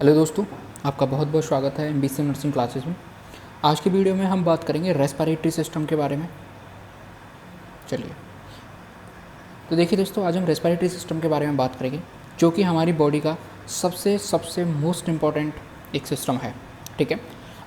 Hello दोस्तों, आपका बहुत बहुत स्वागत है एमबीसी नर्सिंग क्लासेस में। आज की वीडियो में हम बात करेंगे रेस्पिरेटरी सिस्टम के बारे में। चलिए, तो देखिए दोस्तों, आज हम रेस्पिरेटरी सिस्टम के बारे में बात करेंगे, जो कि हमारी बॉडी का सबसे मोस्ट इम्पॉर्टेंट एक सिस्टम है। ठीक है,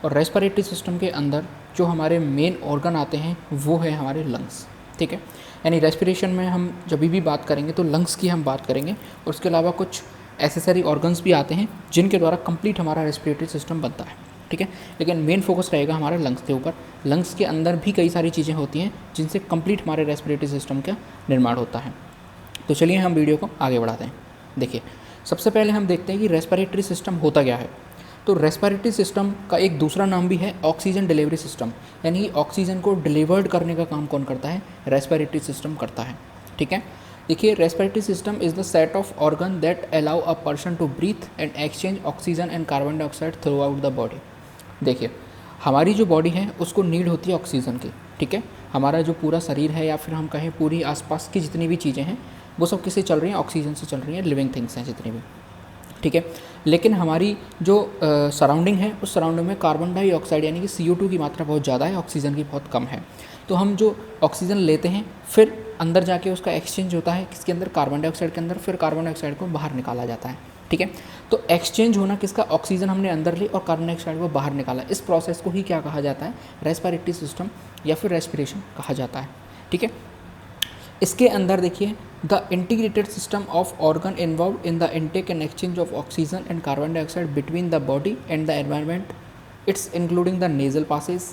और रेस्पिरेटरी सिस्टम के अंदर जो हमारे मेन ऑर्गन आते हैं वो है हमारे लंग्स। ठीक है, यानी रेस्पिरेशन में हम जब भी बात करेंगे तो लंग्स की हम बात करेंगे, और उसके अलावा कुछ एसेसरी ऑर्गन्स भी आते हैं जिनके द्वारा कंप्लीट हमारा रेस्पिरेटरी सिस्टम बनता है। ठीक है, लेकिन मेन फोकस रहेगा हमारा लंग्स के ऊपर। लंग्स के अंदर भी कई सारी चीज़ें होती हैं जिनसे कंप्लीट हमारे रेस्पिरेटरी सिस्टम का निर्माण होता है। तो चलिए हम वीडियो को आगे बढ़ाते हैं। देखिए, सबसे पहले हम देखते हैं कि रेस्पिरेटरी सिस्टम होता क्या है। तो रेस्पिरेटरी सिस्टम का एक दूसरा नाम भी है ऑक्सीजन डिलीवरी सिस्टम, यानी कि ऑक्सीजन को डिलीवर्ड करने का काम कौन करता है? रेस्पिरेटरी सिस्टम करता है। ठीक है, देखिए, respiratory system is the set of organ that allow a person to breathe and exchange oxygen and carbon dioxide throughout the body. देखिए, हमारी जो बॉडी है उसको नीड होती है ऑक्सीजन की। ठीक है, हमारा जो पूरा शरीर है या फिर हम कहें पूरी आसपास की जितनी भी चीज़ें हैं वो सब किससे चल रही हैं? ऑक्सीजन से चल रही हैं, लिविंग थिंग्स हैं जितनी भी। ठीक है, लेकिन हमारी जो सराउंडिंग है उस सराउंडिंग में कार्बन डाइऑक्साइड यानी कि CO2 की मात्रा बहुत ज़्यादा है, ऑक्सीजन की बहुत कम है। तो हम जो ऑक्सीजन लेते हैं फिर अंदर जाके उसका एक्सचेंज होता है किसके अंदर? कार्बन डाइऑक्साइड के अंदर। फिर कार्बन डाइऑक्साइड को बाहर निकाला जाता है। ठीक है, तो एक्सचेंज होना किसका? ऑक्सीजन हमने अंदर ली और कार्बन डाइऑक्साइड को बाहर निकाला। इस प्रोसेस को ही क्या कहा जाता है? रेस्पिरेटरी सिस्टम या फिर रेस्पिरेशन कहा जाता है। ठीक है, इसके अंदर देखिए, the integrated system of organ involve in the intake and exchange of oxygen and carbon dioxide between the body and the environment. It's including the nasal passages,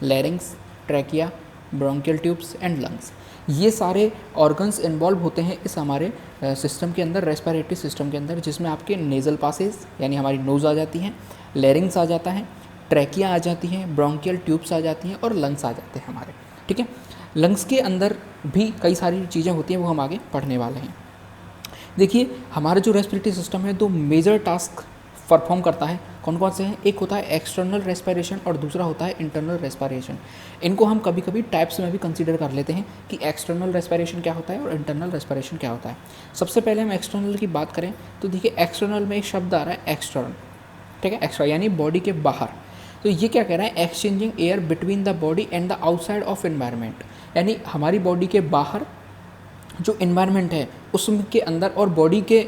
larynx, trachea, bronchial tubes and lungs. ये सारे organs involve होते हैं इस हमारे system के अंदर, respiratory system के अंदर, जिसमें आपके नेजल पासेज यानी हमारी नोज़ आ जाती हैं, लैरिंग्स आ जाता है, ट्रैकिया आ जाती हैं, ब्रोंकियल ट्यूब्स आ जाती हैं और लंग्स आ जाते हैं हमारे। ठीक है, लंग्स के अंदर भी कई सारी चीज़ें होती हैं, वो हम आगे पढ़ने वाले हैं। देखिए, हमारा जो रेस्पिरेटरी सिस्टम है दो मेजर टास्क परफॉर्म करता है। कौन कौन से हैं? एक होता है एक्सटर्नल रेस्पिरेशन और दूसरा होता है इंटरनल रेस्पिरेशन। इनको हम कभी कभी टाइप्स में भी कंसीडर कर लेते हैं कि एक्सटर्नल रेस्पिरेशन क्या होता है और इंटरनल रेस्पिरेशन क्या होता है। सबसे पहले हम एक्सटर्नल की बात करें तो देखिए, एक्सटर्नल में एक शब्द आ रहा है एक्सटर्न। ठीक है, एक्स्ट्रा यानी बॉडी के बाहर। तो ये क्या कह रहा है? Exchanging air between the body and the outside of environment, यानी हमारी बॉडी के बाहर जो एनवायरनमेंट है उसके अंदर और बॉडी के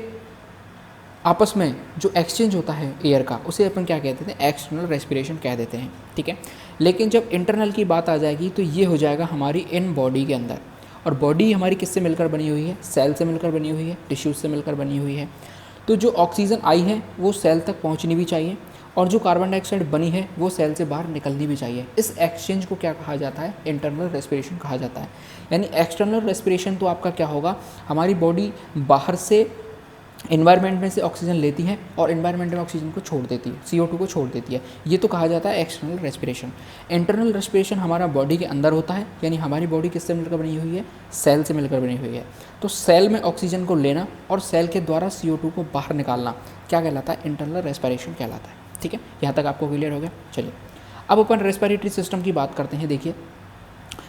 आपस में जो एक्सचेंज होता है एयर का, उसे अपन क्या कहते हैं? एक्सटर्नल रेस्पिरेशन कह देते हैं। ठीक है, लेकिन जब इंटरनल की बात आ जाएगी तो ये हो जाएगा हमारी इन बॉडी के अंदर। और बॉडी हमारी किससे मिलकर बनी हुई है? सेल से मिलकर बनी हुई है, टिश्यूज से मिलकर बनी हुई है। तो जो ऑक्सीजन आई है वो सेल तक पहुंचनी भी चाहिए, और जो कार्बन डाइऑक्साइड बनी है वो सेल से बाहर निकलनी भी चाहिए। इस एक्सचेंज को क्या कहा जाता है? इंटरनल रेस्पिरेशन कहा जाता है। यानी एक्सटर्नल रेस्पिरेशन तो आपका क्या होगा? हमारी बॉडी बाहर से एनवायरनमेंट में से ऑक्सीजन लेती है और एनवायरनमेंट में ऑक्सीजन को छोड़ देती है, CO2 को छोड़ देती है। ये तो कहा जाता है एक्सटर्नल रेस्पिरेशन। इंटरनल रेस्पिरेशन हमारा बॉडी के अंदर होता है, यानी हमारी बॉडी किससे मिलकर बनी हुई है? सेल से मिलकर बनी हुई है। तो सेल में ऑक्सीजन को लेना और सेल के द्वारा CO2 को बाहर निकालना क्या कहलाता है? इंटरनल रेस्पिरेशन कहलाता है। ठीक है, यहाँ तक आपको क्लियर हो गया। चलिए, अब अपन रेस्पिरेटरी सिस्टम की बात करते हैं। देखिए,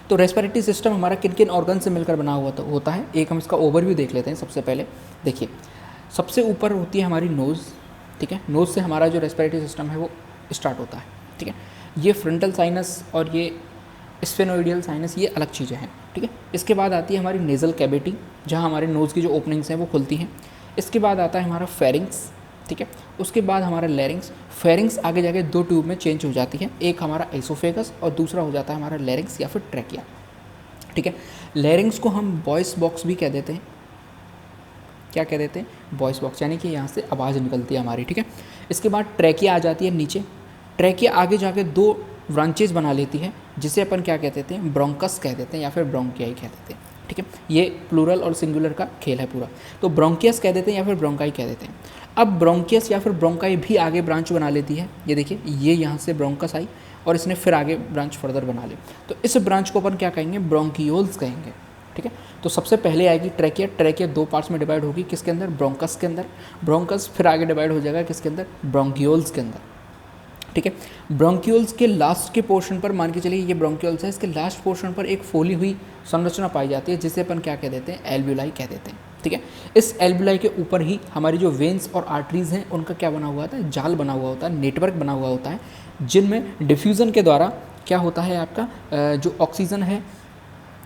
तो रेस्पिरेटरी सिस्टम हमारा किन किन ऑर्गन से मिलकर बना हुआ होता है, एक हम इसका ओवरव्यू देख लेते हैं। सबसे पहले देखिए, सबसे ऊपर होती है हमारी नोज़। ठीक है, नोज़ से हमारा जो रेस्पिरेटरी सिस्टम है वो स्टार्ट होता है। ठीक है, ये फ्रंटल साइनस और ये स्फेनोइडियल साइनस ये अलग चीज़ें हैं। ठीक है, इसके बाद आती है हमारी नेज़ल कैविटी, जहाँ हमारे नोज़ की जो ओपनिंग्स हैं वो खुलती हैं। इसके बाद आता है हमारा फेरिंग्स। ठीक है, उसके बाद हमारा लैरिंग्स। फेरिंग्स आगे जाके दो ट्यूब में चेंज हो जाती है, एक हमारा एसोफेगस और दूसरा हो जाता है हमारा लैरिंग्स या फिर ट्रैकिया। ठीक है, लैरिंग्स को हम वॉइस बॉक्स भी कह देते हैं। क्या कह देते हैं? वॉइस बॉक्स, यानी कि यहाँ से आवाज़ निकलती है हमारी। ठीक है, इसके बाद ट्रैकिया आ जाती है नीचे। ट्रैकिया आगे जाके दो ब्रांचेज बना लेती है, जिसे अपन क्या कहते हैं? ब्रोंकस कह देते हैं या फिर ब्रोंकियाई कह देते हैं। ठीक है, ये प्लूरल और सिंगुलर का खेल है पूरा। तो ब्रोंकियस कह देते हैं या फिर ब्रोंकाई कह देते हैं। अब ब्रोंकियस या फिर ब्रोंकाई भी आगे ब्रांच बना लेती है। ये देखिए, ये यहाँ से ब्रोंकस आई और इसने फिर आगे ब्रांच फर्दर बना ली। तो इस ब्रांच को अपन क्या कहेंगे? ब्रोंकियोल्स कहेंगे। ठीक है, तो सबसे पहले आएगी ट्रैकिया। ट्रैकिया दो पार्ट्स में डिवाइड होगी, किसके अंदर? ब्रोंकस के अंदर। ब्रोंकस फिर आगे डिवाइड हो जाएगा किसके अंदर? ब्रोंकियोल्स के अंदर। ठीक है, ब्रोंकियोल्स के लास्ट के पोर्शन पर, मान के चलिए ये ब्रोंकियोल्स है, इसके लास्ट पोर्शन पर एक फूली हुई संरचना पाई जाती है, जिसे अपन क्या कह देते हैं? एल्व्यूलाई कह देते हैं। ठीक है। इस एल्वियोलाई के ऊपर ही हमारी जो वेन्स और आर्टरीज हैं उनका क्या बना हुआ होता है, जाल बना हुआ होता है, नेटवर्क बना हुआ होता है, जिनमें डिफ्यूज़न के द्वारा क्या होता है आपका जो ऑक्सीजन है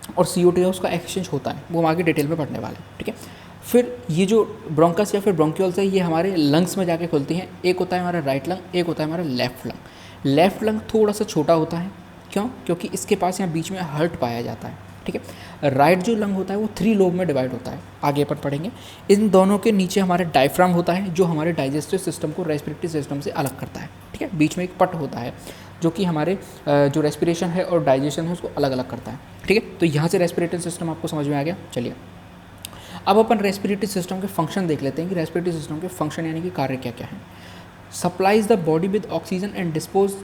और CO2 है उसका एक्सचेंज होता है, वो हम आगे डिटेल में पढ़ने वाले हैं, ठीक है। फिर ये जो ब्रोंकस या फिर ब्रोंक्यूल्स है ये हमारे लंग्स में जाके खुलती हैं। एक होता है हमारा राइट लंग, एक होता है हमारा लेफ्ट लंग। लेफ्ट लंग थोड़ा सा छोटा होता है, क्यों? क्योंकि इसके पास यहाँ बीच में हर्ट पाया जाता है, ठीक है। राइट जो लंग होता है वो 3 लोब में डिवाइड होता है, आगे अपन पढ़ेंगे। इन दोनों के नीचे हमारा डायफ्राम होता है जो हमारे डाइजेस्टिव सिस्टम को रेस्पिरेटरी सिस्टम से अलग करता है, ठीक है। बीच में एक पट होता है जो कि हमारे जो रेस्पिरेशन है और डाइजेशन है उसको अलग अलग करता है, ठीक है। तो यहाँ से रेस्पिरेटरी सिस्टम आपको समझ में आ गया। चलिए अब अपन रेस्पिरेटरी सिस्टम के फंक्शन देख लेते हैं कि रेस्पिरेटरी सिस्टम के फंक्शन यानी कि कार्य क्या क्या है। Supplies the body with oxygen and dispose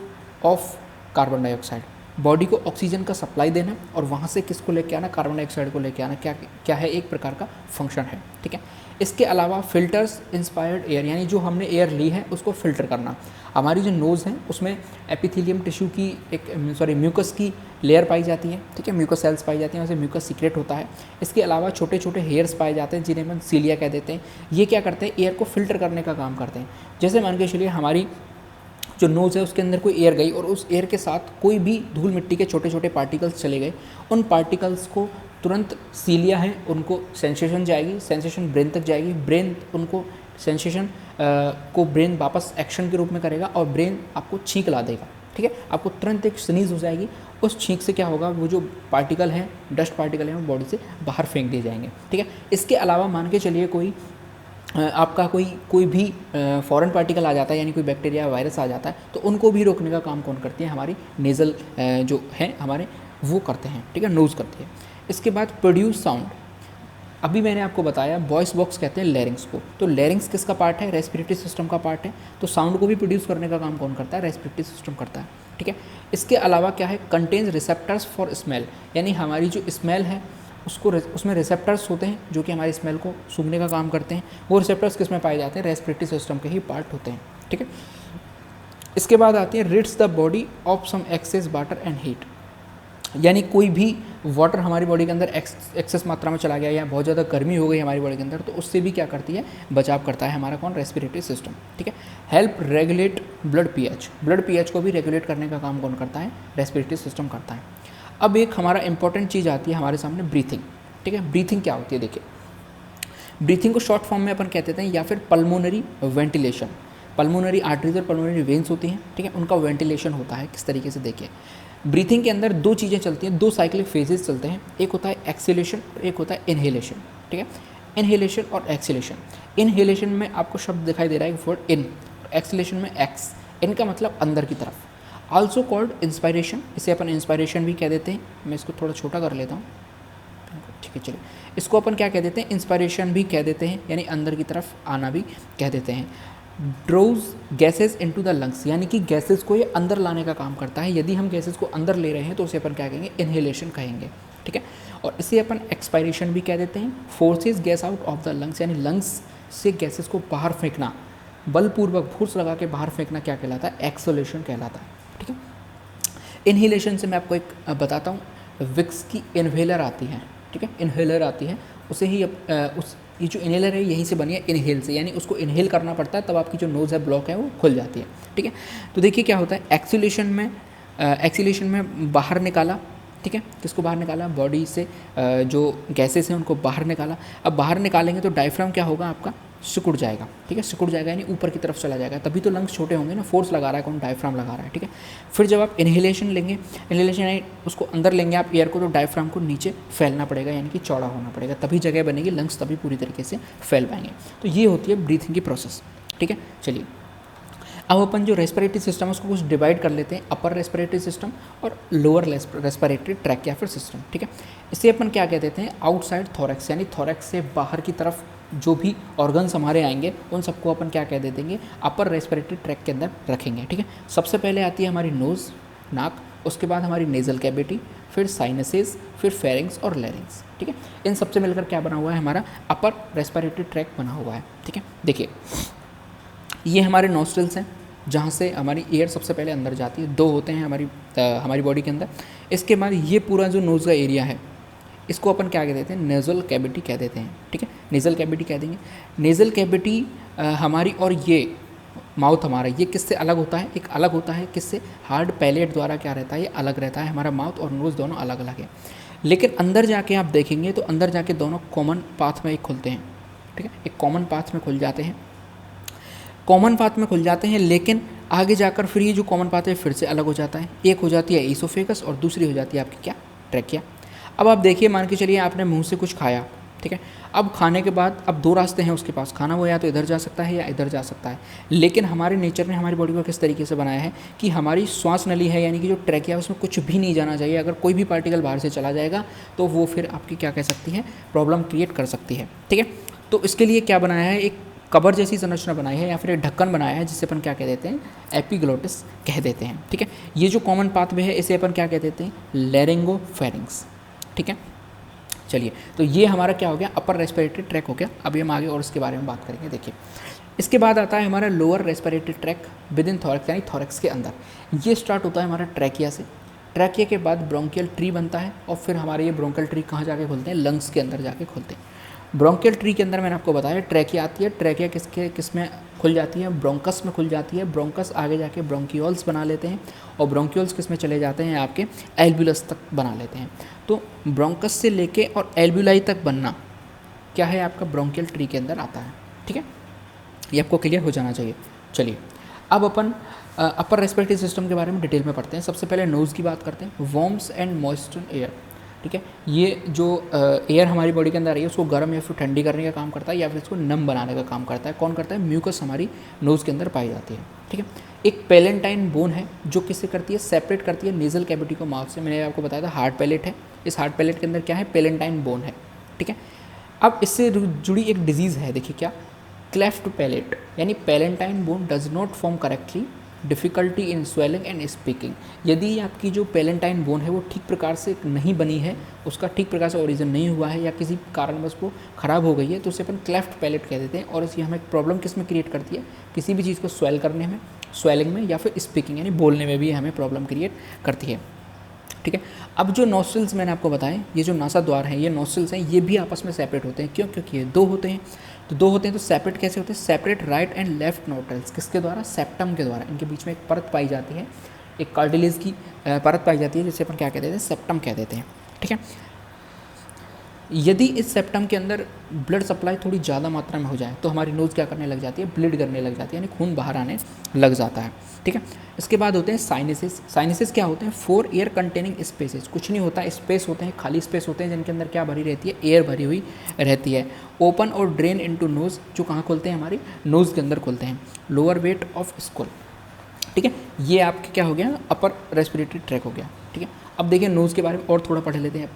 of carbon dioxide. Body को ऑक्सीजन का सप्लाई देना और वहाँ से किसको लेके आना, कार्बन डाइऑक्साइड को लेके आना, क्या है, एक प्रकार का फंक्शन है, ठीक है। इसके अलावा फिल्टर्स इंस्पायर्ड एयर, यानी जो हमने एयर ली है उसको फिल्टर करना। हमारी जो नोज़ है उसमें एपिथेलियम टिश्यू की म्यूकस की लेयर पाई जाती है, ठीक है, म्यूकस सेल्स पाई जाती हैं, वैसे म्यूकस सीक्रेट होता है। इसके अलावा छोटे छोटे हेयर्स पाए जाते हैं जिन्हें हम सीलिया कह देते हैं। ये क्या करते हैं, एयर को फिल्टर करने का काम करते हैं। जैसे मान के चलिए हमारी जो नोज़ है उसके अंदर कोई एयर गई और उस एयर के साथ कोई भी धूल मिट्टी के छोटे छोटे पार्टिकल्स चले गए, उन पार्टिकल्स को तुरंत सीलिया है उनको सेंसेशन जाएगी, सेंसेशन ब्रेन तक जाएगी, ब्रेन उनको सेंसेशन को ब्रेन वापस एक्शन के रूप में करेगा और ब्रेन आपको छींक ला देगा, ठीक है। आपको तुरंत एक स्नीज हो जाएगी, उस छींक से क्या होगा, वो जो पार्टिकल हैं, डस्ट पार्टिकल हैं, वो बॉडी से बाहर फेंक दिए जाएंगे, ठीक है। इसके अलावा मान के चलिए कोई आपका कोई भी फॉरेन पार्टिकल आ जाता है, यानी कोई बैक्टीरिया वायरस आ जाता है, तो उनको भी रोकने का काम कौन करती है, हमारी नेज़ल जो है हमारे वो करते हैं, ठीक है, नोज़ करती है। इसके बाद प्रोड्यूस साउंड, अभी मैंने आपको बताया वॉइस बॉक्स कहते हैं लैरिंग्स को, तो लैरिंग्स किसका पार्ट है, रेस्पिरेटरी सिस्टम का पार्ट है। तो साउंड को भी प्रोड्यूस करने का काम कौन करता है, रेस्पिरेटरी सिस्टम करता है, ठीक है। इसके अलावा क्या है, कंटेन्स रिसेप्टर्स फॉर स्मेल, यानी हमारी जो स्मेल है उसमें रिसेप्टर्स होते हैं जो कि हमारी स्मेल को सूंघने का काम करते हैं। वो रिसेप्टर्स किस में पाए जाते हैं, रेस्पिरेटरी सिस्टम के ही पार्ट होते हैं, ठीक है। इसके बाद आती है rids the body of some excess water and heat, यानी कोई भी वाटर हमारी बॉडी के अंदर एक्सेस मात्रा में चला गया या बहुत ज़्यादा गर्मी हो गई हमारी बॉडी के अंदर, तो उससे भी क्या करती है, बचाव करता है हमारा कौन, रेस्पिरेटरी सिस्टम, ठीक है। Help regulate blood pH, blood pH को भी रेगुलेट करने का काम कौन करता है, रेस्पिरेटरी सिस्टम करता है। अब एक हमारा इंपॉर्टेंट चीज़ आती है हमारे सामने, ब्रीथिंग, ठीक है। ब्रीथिंग क्या होती है, देखिए ब्रीथिंग को शॉर्ट फॉर्म में अपन कहते हैं या फिर पल्मोनरी वेंटिलेशन। पल्मोनरी आर्टरीज और पल्मोनरी वेन्स होती हैं, ठीक है, उनका वेंटिलेशन होता है किस तरीके से, देखिए ब्रीथिंग के अंदर 2 चीज़ें चलती हैं, 2 साइक्लिक फेजेस चलते हैं, एक होता है एक्सेलेशन और एक होता है इनहेलेशन, ठीक है। इनहेलेशन और एक्सेलेशन, इनहेलेशन में आपको शब्द दिखाई दे रहा है वर्ड इन, एक्सेलेशन में एक्स, इनका मतलब अंदर की तरफ। आल्सो कॉल्ड इंस्पायरेशन, इसे अपन इंस्पायरेशन भी कह देते हैं। मैं इसको थोड़ा छोटा कर लेता हूँ, ठीक है, चलिए इसको अपन क्या कह देते हैं, इंस्पायरेशन भी कह देते हैं, यानी अंदर की तरफ आना भी कह देते हैं। ड्रोज गैसेज इनटू द लंग्स, यानी कि गैसेज को ये अंदर लाने का काम करता है। यदि हम गैसेज को अंदर ले रहे हैं तो उसे अपन क्या कहेंगे, इनहेलेशन कहेंगे, ठीक है। और इसे अपन एक्सपायरेशन भी कह देते हैं। Forces gas out of the lungs, यानी लंग्स से गैसेज को बाहर फेंकना, बलपूर्वक फोर्स लगा के बाहर फेंकना क्या कहलाता है, एक्सोलेशन कहलाता है, ठीक है। इनहेलेशन से मैं आपको एक बताता हूँ, विक्स की इन्हेलर आती है, ठीक है, इन्हेलर आती है, उसे ही ये जो इन्हेलर है यहीं से बनी है, इनहेल से, यानी उसको इनहेल करना पड़ता है, तब आपकी जो नोज़ है ब्लॉक है वो खुल जाती है, ठीक है। तो देखिए क्या होता है, एक्सीलेशन में बाहर निकाला, ठीक है, किसको बाहर निकाला, बॉडी से जो गैसेस हैं उनको बाहर निकाला। अब बाहर निकालेंगे तो डायफ्राम क्या होगा, आपका सिकुड़ जाएगा, ठीक है, सिकुड़ जाएगा यानी ऊपर की तरफ चला जाएगा, तभी तो लंग्स छोटे होंगे ना, फोर्स लगा रहा है कौन, डायफ्राम लगा रहा है, ठीक है। फिर जब आप इनहेलेशन लेंगे, इनहेलेशन यानी उसको अंदर लेंगे आप एयर को, तो डायफ्राम को नीचे फैलना पड़ेगा, यानी कि चौड़ा होना पड़ेगा, तभी जगह बनेगी, लंग्स तभी पूरी तरीके से फैल पाएंगे। तो ये होती है ब्रीथिंग की प्रोसेस, ठीक है। चलिए अब अपन जो रेस्पिरेटरी सिस्टम है उसको कुछ डिवाइड कर लेते हैं, अपर रेस्पिरेटरी सिस्टम और लोअर रेस्पिरेटरी ट्रैक या फिर सिस्टम, ठीक है। इसे अपन क्या कह देते हैं, आउटसाइड थोरैक्स, यानी थोरैक्स से बाहर की तरफ जो भी ऑर्गन्स हमारे आएंगे उन सबको अपन क्या कह देंगे, अपर रेस्पिरेटरी ट्रैक के अंदर रखेंगे, ठीक है। सबसे पहले आती है हमारी नोज़, नाक, उसके बाद हमारी नेज़ल कैविटी, फिर साइनसेस, फिर फेरिंग्स और लैरिंग्स, ठीक है। इन सबसे मिलकर क्या बना हुआ है, हमारा अपर रेस्पिरेटरी ट्रैक बना हुआ है, ठीक है। देखिए ये हमारे नॉस्ट्रल्स हैं जहाँ से हमारी एयर सबसे पहले अंदर जाती है, 2 होते हैं हमारी बॉडी के अंदर। इसके बाद ये पूरा जो नोज़ का एरिया है इसको अपन क्या कह देते हैं, नेज़ल कैविटी कह देते हैं, ठीक है। नेज़ल कैविटी कह देंगे। नेज़ल कैविटी हमारी और ये माउथ हमारा, ये किससे अलग होता है? एक अलग होता है किससे? हार्ड पैलेट द्वारा क्या रहता है? ये अलग रहता है। हमारा माउथ और नोज़ दोनों अलग अलग है, लेकिन अंदर जाके आप देखेंगे तो अंदर जाके दोनों कॉमन पाथ में एक खुलते हैं, ठीक है, एक कॉमन पाथ में खुल जाते हैं, कॉमन पाथ में खुल जाते हैं। लेकिन आगे जाकर फिर ये जो कॉमन पाथ है फिर से अलग हो जाता है। एक हो जाती है ईसोफेगस और दूसरी हो जाती है आपकी क्या? ट्रैकिया। अब आप देखिए, मान के चलिए आपने मुंह से कुछ खाया, ठीक है, अब खाने के बाद अब दो रास्ते हैं उसके पास खाना, वो या तो इधर जा सकता है या इधर जा सकता है। लेकिन हमारे नेचर ने हमारी बॉडी को किस तरीके से बनाया है कि हमारी श्वास नली है, यानी कि जो ट्रैकिया, उसमें कुछ भी नहीं जाना चाहिए। अगर कोई भी पार्टिकल बाहर से चला जाएगा तो वो फिर आपकी क्या कह सकती है? प्रॉब्लम क्रिएट कर सकती है, ठीक है। तो इसके लिए क्या बनाया है? एक कवर जैसी संरचना बनाई है या फिर एक ढक्कन बनाया है, जिसे अपन क्या कह देते हैं? एपिग्लोटिस कह देते हैं, ठीक है। ये जो कॉमन पाथवे है इसे अपन क्या कह देते हैं? लैरिंगोफेरिंग्स, ठीक है। चलिए, तो ये हमारा क्या हो गया? अपर रेस्पिरेटरी ट्रैक हो गया। अभी हम आगे और इसके बारे में बात करेंगे। देखिए, इसके बाद आता है हमारा lower respiratory tract within thorax, यानी थॉरैक्स के अंदर। ये स्टार्ट होता है हमारा ट्रैकिया से। ट्रैकिया के बाद ब्रोंकियल ट्री बनता है और फिर हमारे ये ब्रोंकियल ट्री कहाँ जाके खुलते हैं? लंग्स के अंदर जाके खुलते हैं। ब्रोंकियल ट्री के अंदर मैंने आपको बताया ट्रैकिया आती है। ट्रैकिया किस में खुल जाती है? ब्रोंकस में खुल जाती है। ब्रोंकस आगे जाके ब्रोंकियोल्स बना लेते हैं और ब्रोंकियोल्स किस में चले जाते हैं? आपके एल्ब्यूलस तक बना लेते हैं। तो ब्रोंकस से लेके और एल्ब्यूलाई तक बनना क्या है? आपका ब्रोंकियल ट्री के अंदर आता है, ठीक है। ये आपको क्लियर हो जाना चाहिए। चलिए, अब अपन अपर रेस्पिरेटरी सिस्टम के बारे में डिटेल में पढ़ते हैं। सबसे पहले नोज़ की बात करते हैं। वार्म्स एंड मॉइस्चर एयर, ठीक है। ये जो एयर हमारी बॉडी के अंदर आ रही है उसको गर्म या फिर ठंडी करने का काम करता है या फिर इसको नम बनाने का काम करता है। कौन करता है? म्यूकस हमारी नोज़ के अंदर पाई जाती है, ठीक है। एक पेलेंटाइन बोन है जो किससे करती है? सेपरेट करती है नेज़ल कैविटी को माउथ से। मैंने आपको बताया था हार्ड पैलेट है। इस हार्ड पैलेट के अंदर क्या है? पेलेंटाइन बोन है, ठीक है। अब इससे जुड़ी एक डिजीज़ है, देखिए क्या? क्लेफ्ट पैलेट, यानी palatine bone does not form correctly, difficulty in swallowing and speaking. यदि आपकी जो पेलेंटाइन बोन है वो ठीक प्रकार से नहीं बनी है, उसका ठीक प्रकार से ओरिजिन नहीं हुआ है या किसी कारणवश वो ख़राब हो गई है, तो उसे अपन क्लेफ्ट पैलेट कह देते हैं। और इसकी हमें प्रॉब्लम किस में क्रिएट करती है? किसी भी चीज़ को स्वेल करने में, स्वेलिंग में, या फिर स्पीकिंग यानी बोलने में भी हमें प्रॉब्लम क्रिएट करती है, ठीक है। अब जो नोस्ट्रिल्स मैंने आपको बताए, ये जो नासा द्वार हैं, ये नोस्ट्रिल्स हैं, ये भी आपस में सेपरेट होते हैं। क्यों? क्योंकि ये दो होते हैं। तो दो होते हैं तो सेपरेट कैसे होते हैं? Separate right and left nostrils किसके द्वारा? सेप्टम के द्वारा। इनके बीच में एक परत पाई जाती है, एक कार्टिलेज की परत पाई जाती है, जिसे अपन क्या कहते हैं? सेप्टम कह देते हैं, ठीक है। यदि इस सेप्टम के अंदर ब्लड सप्लाई थोड़ी ज़्यादा मात्रा में हो जाए तो हमारी नोज़ क्या करने लग जाती है? ब्लीड करने लग जाती है, यानी खून बाहर आने लग जाता है, ठीक है। इसके बाद होते हैं साइनसेस। साइनसेस क्या होते हैं? 4 एयर कंटेनिंग स्पेसेस। कुछ नहीं होता, स्पेस होते हैं, खाली स्पेस होते हैं, जिनके अंदर क्या भरी रहती है? एयर भरी हुई रहती है। ओपन और ड्रेन इनटू नोज़, जो कहाँ खुलते हैं? हमारी नोज़ के अंदर खुलते हैं। लोअर वेट ऑफ स्कुल, ठीक है। ये आपके क्या हो गया? अपर रेस्पिरेटरी ट्रैक हो गया, ठीक है। अब देखिए नोज़ के बारे में और थोड़ा पढ़ लेते हैं।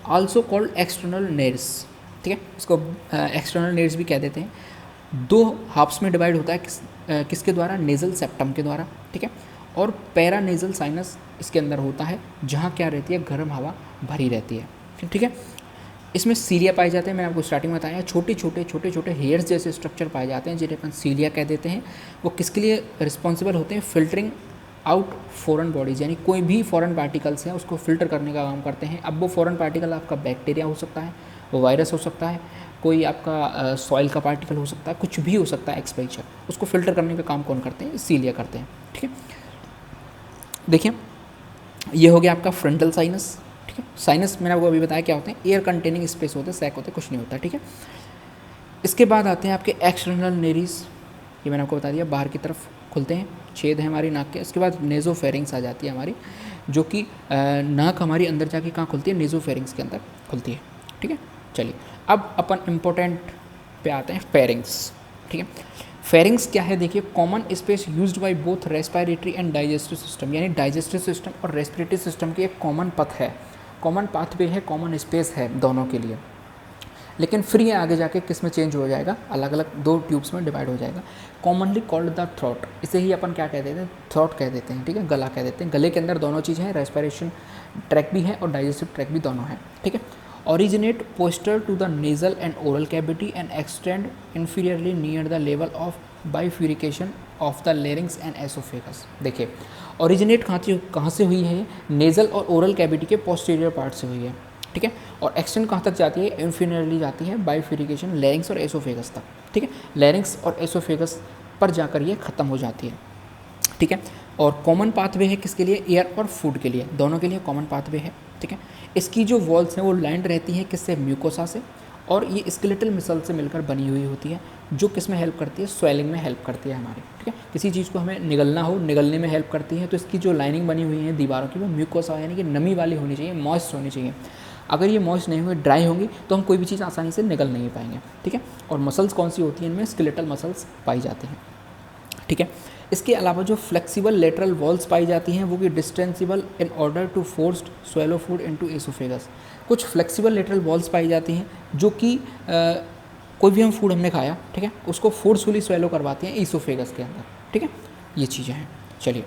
आल्सो कॉल्ड एक्सटर्नल नेर्स, ठीक है, इसको एक्सटर्नल नेर्स भी कह देते हैं। दो हाफ्स में डिवाइड होता है, किसके द्वारा? नेज़ल सेप्टम के द्वारा, ठीक है। और पैरा नेज़ल साइनस इसके अंदर होता है, जहाँ क्या रहती है? गर्म हवा भरी रहती है, ठीक है। इसमें सीलिया पाए जाते हैं। मैंने आपको स्टार्टिंग में बताया, छोटे छोटे हेयर्स जैसे स्ट्रक्चर पाए जाते हैं, जिन्हें अपन सीलिया कह देते हैं। वो किसके लिए रिस्पॉन्सिबल होते हैं? फिल्टरिंग आउट फॉरेन बॉडीज़, यानी कोई भी फॉरेन पार्टिकल्स हैं उसको फिल्टर करने का काम करते हैं। अब वो फॉरेन पार्टिकल आपका बैक्टीरिया हो सकता है, वो वायरस हो सकता है, कोई आपका सॉइल का पार्टिकल हो सकता है, कुछ भी हो सकता है एक्सपेल्चर, उसको फिल्टर करने का काम कौन करते हैं? सीलिया करते हैं, ठीक है। देखिए, ये हो गया आपका फ्रंटल साइनस, ठीक है। साइनस मैंने आपको अभी बताया क्या होते हैं? एयर कंटेनिंग स्पेस होते हैं, सैक होते हैं, कुछ नहीं होता, ठीक है। इसके बाद आते हैं आपके एक्सटर्नल नेरीज। ये मैंने आपको बता दिया, बाहर की तरफ खुलते हैं, छेद है हमारी नाक के। इसके बाद नेज़ोफेरिंग्स आ जाती है हमारी, जो कि नाक हमारी अंदर जाके कहाँ खुलती है? नेज़ोफेरिंग्स के अंदर खुलती है, ठीक है। चलिए, अब अपन इम्पोर्टेंट पे आते हैं, फेरिंग्स, ठीक है। फेरिंग्स क्या है? देखिए, common space used by both respiratory and digestive system, यानी डाइजेस्टिव सिस्टम और रेस्पिरेटरी सिस्टम की एक कॉमन पथ है, कॉमन पाथवे है, कॉमन स्पेस है दोनों के लिए। लेकिन फिर ये आगे जाके किस में चेंज हो जाएगा? अलग अलग दो ट्यूब्स में डिवाइड हो जाएगा। कॉमनली कॉल्ड द थ्रोट, इसे ही अपन क्या कह देते हैं? थ्रोट कह देते हैं, ठीक है, गला कह देते हैं। गले के अंदर दोनों चीज़ है, रेस्पिरेशन ट्रैक भी है और डाइजेस्टिव ट्रैक भी दोनों है, ठीक है। Originate posterior to the nasal and oral cavity and extend inferiorly near the level of bifurcation of the larynx and oesophagus. देखिए, ओरिजिनेट कहाँ से हुई है? नेजल और ओरल कैविटी के पोस्टीरियर पार्ट से हुई है, ठीक है। और एक्सटेंड कहाँ तक जाती है, इन्फिनिटली जाती है बाइफिरिकेशन लैरिंग्स और एसोफेगस तक, ठीक है। लैरिंग्स और एसोफेगस पर जाकर ये ख़त्म हो जाती है, ठीक है। और कॉमन पाथवे है किसके लिए, एयर और फूड के लिए, दोनों के लिए कॉमन पाथवे है, ठीक है। इसकी जो वॉल्स हैं वो लाइंड रहती हैं किससे, म्यूकोसा से, और ये स्केलेटल मसल से मिलकर बनी हुई होती है, जो किस में हेल्प करती है, स्वेलिंग में हेल्प करती है हमारे, ठीक है। किसी चीज़ को हमें निगलना हो, निगलने में हेल्प करती है, तो इसकी जो लाइनिंग बनी हुई है दीवारों की वो म्यूकोसा यानी कि नमी वाली होनी चाहिए, मॉइस्ट होनी चाहिए। अगर ये मॉइस्ट नहीं हुई, ड्राई होंगी, तो हम कोई भी चीज़ आसानी से निगल नहीं पाएंगे, ठीक है। और मसल्स कौन सी होती हैं, इनमें स्केलेटल मसल्स पाई जाती हैं, ठीक है। इसके अलावा जो फ्लेक्सिबल लेटरल वॉल्स पाई जाती हैं वो कि distensible in order to forced swallow food into oesophagus. कुछ फ्लेक्सिबल लेटरल वॉल्स पाई जाती हैं जो कि कोई भी हम फूड हमने खाया, ठीक है, उसको फोर्सफुली स्वेलो करवाती हैं ईसोफेगस के अंदर, ठीक है। ये चीज़ें हैं। चलिए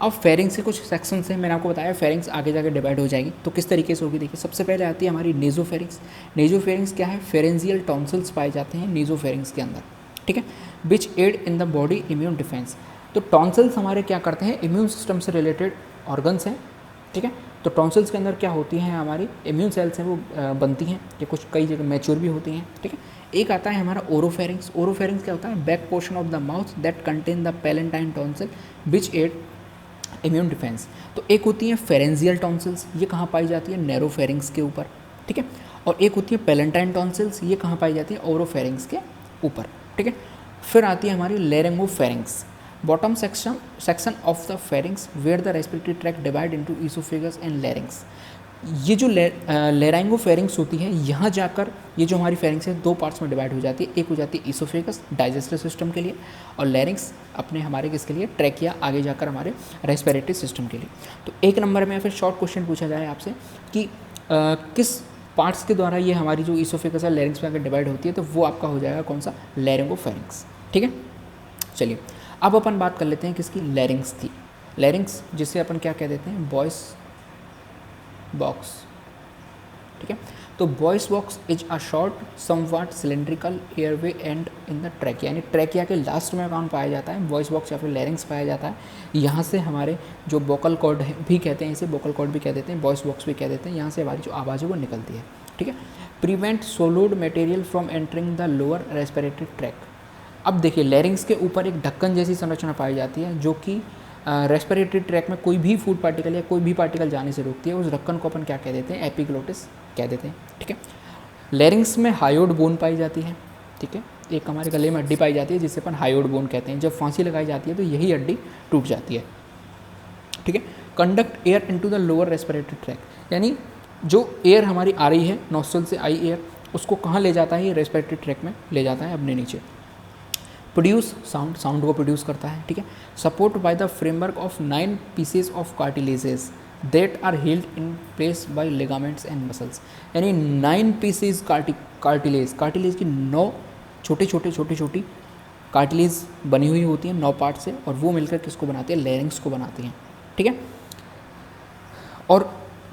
अब फेरिंग्स के कुछ सेक्शंस हैं, मैंने आपको बताया फेरिंग्स आगे जाके डिवाइड हो जाएगी, तो किस तरीके से होगी देखिए। सबसे पहले आती है हमारी नेजोफेरिंग्स। नेजोफेरिंग्स क्या है, फेरेंजियल टॉन्सिल्स पाए जाते हैं नेजोफेरिंग्स के अंदर, ठीक है, which aid in the body immune defence. तो टॉन्सिल्स हमारे क्या करते हैं, इम्यून सिस्टम से रिलेटेड ऑर्गन्स हैं, ठीक है। तो टॉन्सिल्स के अंदर क्या होती हैं, हमारी इम्यून सेल्स हैं वो बनती हैं, ये कुछ कई जगह मैच्योर भी होती हैं, ठीक है। एक आता है हमारा ओरोफेरिंग्स। ओरोफेरिंग्स क्या होता है, back portion of the mouth that contain the palatine tonsil which aid immune defence. तो एक होती है फेरेंजियल टॉन्सिल्स, ये कहाँ पाई जाती है, नैरोफेरिंग्स के ऊपर, ठीक है। और एक होती है पैलेंटाइन टॉन्सिल्स, ये कहाँ पाई जाती है, ओरोफेरिंग्स के ऊपर, ठीक है। फिर आती है हमारी laryngopharynx, bottom section of the pharynx where the respiratory tract divide into oesophagus and larynx. ये जो लेराइंगोफेरिंग्स होती है, यहाँ जाकर ये जो हमारी फेरिंग्स है दो पार्ट्स में डिवाइड हो जाती है। एक हो जाती है ईसोफेगस डाइजेस्टिव सिस्टम के लिए, और लेरिंग्स अपने हमारे किसके लिए, ट्रैकिया आगे जाकर हमारे रेस्पिरेटरी सिस्टम के लिए। तो एक नंबर में फिर शॉर्ट क्वेश्चन पूछा जाए आपसे कि किस पार्ट्स के द्वारा ये हमारी जो ईसोफेगस है लेरिंग्स में अगर डिवाइड होती है, तो वो आपका हो जाएगा कौन सा, लेरिंगोफेरिंग्स, ठीक है। चलिए अब अपन बात कर लेते हैं किसकी, लेरिंग्स की। लेरिंग्स जिसे अपन क्या कह देते हैं, वॉइस बॉक्स, ठीक है। तो voice box is a short somewhat cylindrical airway and in the trachea, यानी ट्रैकिया के लास्ट में कौन पाया जाता है, वॉइस बॉक्स या फिर लेरिंग्स पाया जाता है। यहाँ से हमारे जो वोकल कॉर्ड भी कहते हैं, इसे वोकल कॉर्ड भी कह देते हैं, वॉइस बॉक्स भी कह देते हैं, यहाँ से हमारी जो आवाज़ है वो निकलती है, ठीक है। Prevent solid material from entering the lower respiratory tract. अब देखिए लेरिंग्स के ऊपर एक ढक्कन जैसी संरचना पाई जाती है जो कि रेस्पिरेटरी ट्रैक में कोई भी फूड पार्टिकल या कोई भी पार्टिकल जाने से रोकती है। उस ढक्कन को अपन क्या कह देते हैं, एपिग्लोटिस कह देते हैं, ठीक है। लेरिंग्स में हायोड बोन पाई जाती है, ठीक है। एक हमारे गले में हड्डी पाई जाती है जिसे अपन हायोड बोन कहते हैं। जब फांसी लगाई जाती है तो यही हड्डी टूट जाती है, ठीक है। Conduct air into the lower respiratory track, यानी जो एयर हमारी आ रही है नॉस्ट्रल से आई एयर, उसको कहाँ ले जाता है, ये रेस्पिरेटरी ट्रैक में ले जाता है अपने नीचे। प्रोड्यूस साउंड, साउंड को प्रोड्यूस करता है, ठीक है। Support by the framework of 9 pieces of cartilages that are held in place by ligaments and muscles, यानी 9 पीसेज कार्टिलेज, कार्टिलेज की 9 छोटी छोटी कार्टिलेज बनी हुई होती हैं 9 पार्ट से, और वो मिलकर किसको बनाती है, लेरिंग्स को बनाती हैं, ठीक है। और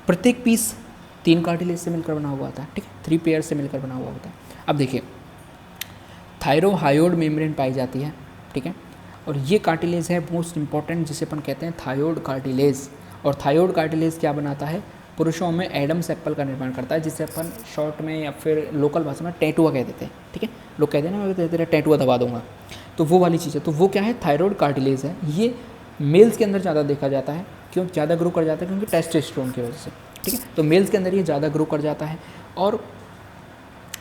प्रत्येक पीस 3 कार्टिलेज से मिलकर बना हुआ होता है, ठीक है, 3 पेयर से मिलकर बना हुआ होता है। अब देखिए थायरोहायोड मेम्ब्रेन पाई जाती है, ठीक है, और ये कार्टिलेज है मोस्ट इंपॉर्टेंट जिसे अपन कहते हैं थायोड कार्टिलेज। और थायोड कार्टिलेज क्या बनाता है, पुरुषों में एडम्स एप्पल का निर्माण करता है, जिसे अपन शॉर्ट में या फिर लोकल भाषा में टैटुआ कह देते हैं, ठीक है। लोग कहते हैं ना, मैं कहते हैं टैटुआ दबा दूंगा, तो वो वाली चीज़ है। तो वो क्या है, थायराइड कार्टिलेज है। ये मेल्स के अंदर ज़्यादा देखा जाता है, क्यों ज़्यादा ग्रो कर जाता है, क्योंकि टेस्टोस्टेरोन की वजह से, ठीक है। तो मेल्स के अंदर ये ज़्यादा ग्रो कर जाता है, और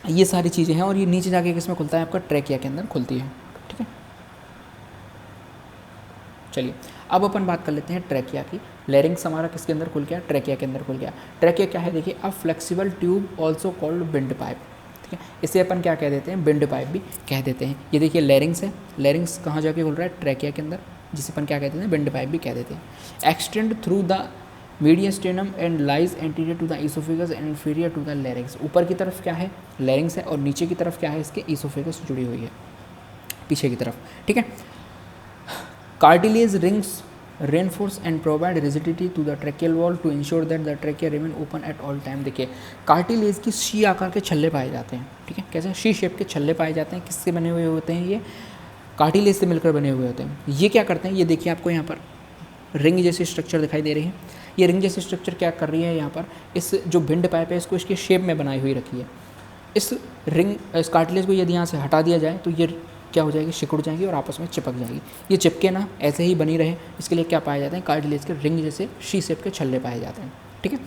ये सारी चीज़ें हैं। और ये नीचे जाके किसमें खुलता है, आपका ट्रैकिया के अंदर खुलती है, ठीक है। चलिए अब अपन बात कर लेते हैं ट्रैकिया की। लेरिंग्स हमारा किसके अंदर खुल गया, ट्रैकिया के अंदर खुल गया। ट्रैकिया क्या है, देखिए, a flexible tube also called wind pipe, ठीक है। इसे अपन क्या कह देते हैं, विंड पाइप भी कह देते हैं। ये देखिए लेरिंग्स है, लेरिंग्स कहाँ जाके खुल रहा है, ट्रैकिया के अंदर, जिसे अपन क्या कहते हैं, विंड पाइप भी कह देते हैं। Extend through the mediastinum and lies anterior to the oesophagus and inferior to the larynx. ऊपर की तरफ क्या है, लेरिंग्स है, और नीचे की तरफ क्या है, इसके ईसोफेगस जुड़ी हुई है पीछे की तरफ, ठीक है। Cartilage rings reinforce and provide rigidity to the tracheal wall to ensure that the trachea remain open at all time। देखिए कार्टिलेज की सी आकार के छल्ले पाए जाते हैं, ठीक है। कैसे, सी शेप के छल्ले पाए जाते हैं। किससे बने हुए होते हैं, ये कार्टिलेज से मिलकर बने हुए होते हैं। ये क्या करते हैं, ये देखिए आपको यहाँ पर रिंग जैसी स्ट्रक्चर दिखाई दे रही है, ये रिंग जैसी स्ट्रक्चर क्या कर रही है यहाँ पर, इस जो भिंड पाइप है इसको इसके शेप में बनाई हुई रखी है। इस रिंग इस कार्टिलेज को यदि यहाँ से हटा दिया जाए तो ये क्या हो जाएगी, सिकुड़ जाएगी और आपस में चिपक जाएगी। ये चिपके ना, ऐसे ही बनी रहे, इसके लिए क्या पाए जाते हैं, कार्टिलेज के रिंग जैसे शी शेप के छल्ले पाए जाते हैं। ठीक है।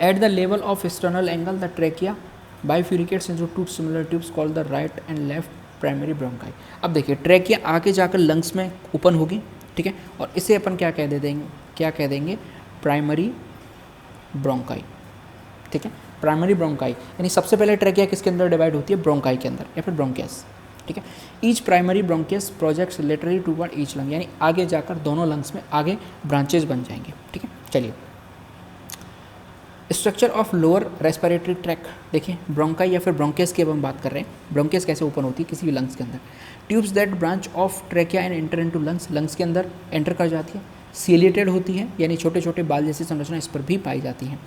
At the level of external angle the trachea bifurcates into two similar tubes called the right and left primary bronchi. अब देखिए ट्रेकिया आगे जाकर लंग्स में ओपन होगी, ठीक है, और इसे अपन क्या कह देंगे, प्राइमरी ब्रोंकाई। ठीक है, प्राइमरी ब्रोंकाई यानी सबसे पहले ट्रेकिया किसके अंदर डिवाइड होती है, ब्रोंकाई के अंदर या फिर ब्रोंकियस। ठीक है, each primary bronchus projects laterally toward each lung, यानी आगे जाकर दोनों लंग्स में आगे ब्रांचेस बन जाएंगे। ठीक है, चलिए structure of lower respiratory track, देखिए ब्रोंकाई या फिर ब्रोंकियस की अब हम बात कर रहे हैं। ब्रोंकियस कैसे ओपन होती है किसी भी लंग्स के अंदर, tubes that branch of trachea and enter into lungs, lungs के अंदर एंटर कर जाती है। सीलिएटेड होती है यानी छोटे छोटे बाल जैसी संरचना इस पर भी पाई जाती है।